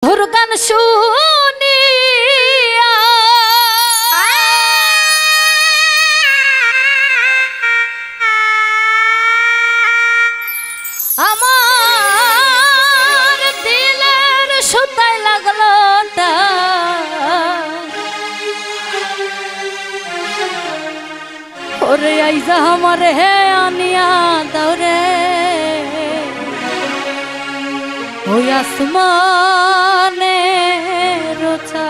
মধুর গান শুনিয়া আমার দিলের সুতায় লাগলো ওরে আইজা আমার হে আনিয়া দৌড়ে ওই আসমানে রোচা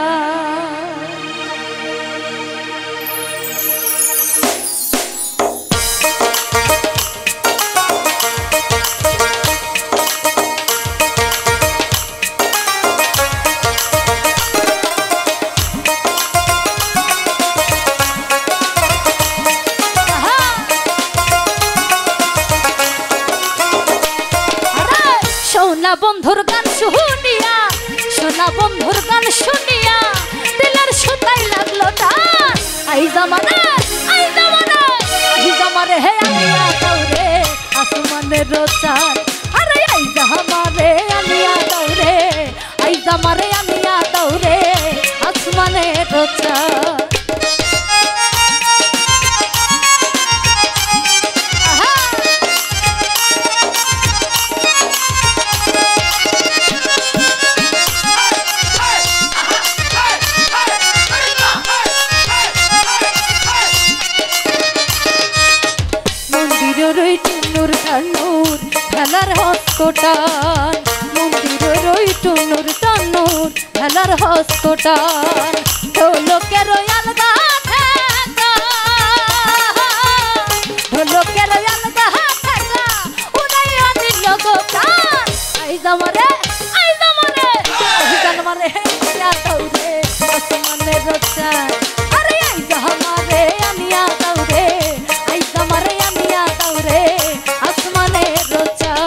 সোনা বন্ধুর গান শুনিয়া সোনা বন্ধুর গান শুনিয়া দিলের সুতাই লাগলো টান আই জামানে হে আনিয়া দৌড়ে আসমানের রোচান আরে আই জামারে আনিয়া দৌড়ে আই জামারে আনিয়া দৌড়ে আসমানের রোচান টুনুর টানুর ভেলার হসকোটান মন্দিরের ওই টুনুর টানুর ভেলার হসকোটান ঢোলকের আলগা ঠেকা ঢোলকের আলগা ঠেকা উড়াই আনিল গো প্রাণ আই জামারে জানমারে আনিয়া দৌড়ে আসমানের রোচান আরে আই জামারে আনিয়া দৌড়ে আই জামারে আনিয়া দৌড়ে আসমানের রোচান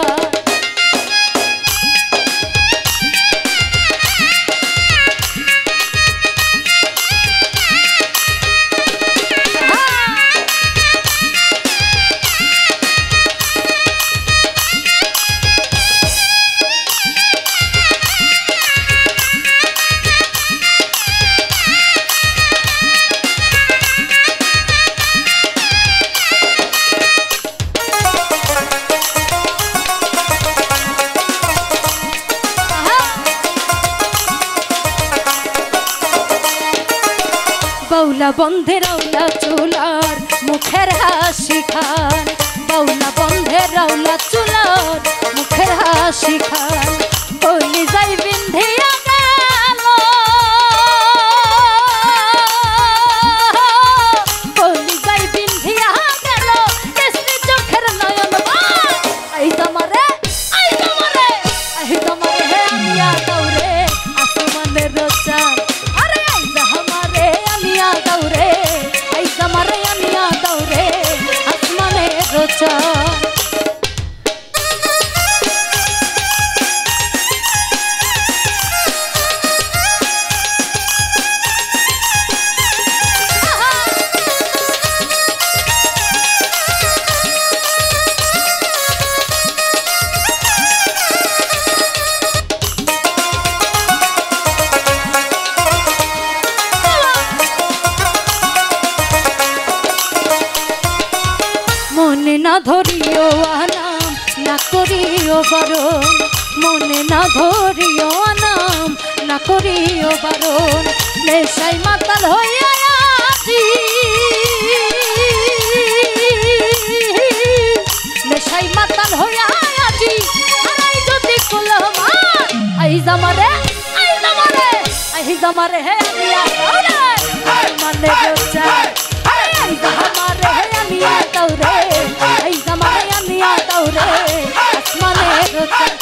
বাউলা বন্ধে রাউলা চুলার মুখের হাসি খান বাউলা বন্ধে রাউলা চুলার মুখের হাসি খান কলি যাই বিন্ধিয়া গেল কলি যাই বিন্ধিয়া গেল কেসরি চোখের নয়ন আই জামারে হে আনিয়া দৌড়ে আসমানের রোচান আরে আই জামারে আনিয়া দৌড়ে আই জামারে আনিয়া দৌড়ে আসমানের রোচান মনে না ধরিও আনাম না করিও বারণ মনে না ধরিও আনাম না করিও বারণ নেশাই মাতাল হইয়া আছি নেশাই মাতাল হইয়া আছি আই যদি কুলমান আই জামারে হে আনিয়া দৌড়ে মানে রোচান আই জামারে হে আনিয়া দৌড়ে আই জামারে আনিয়া দৌড়ে আসমানের রোচান।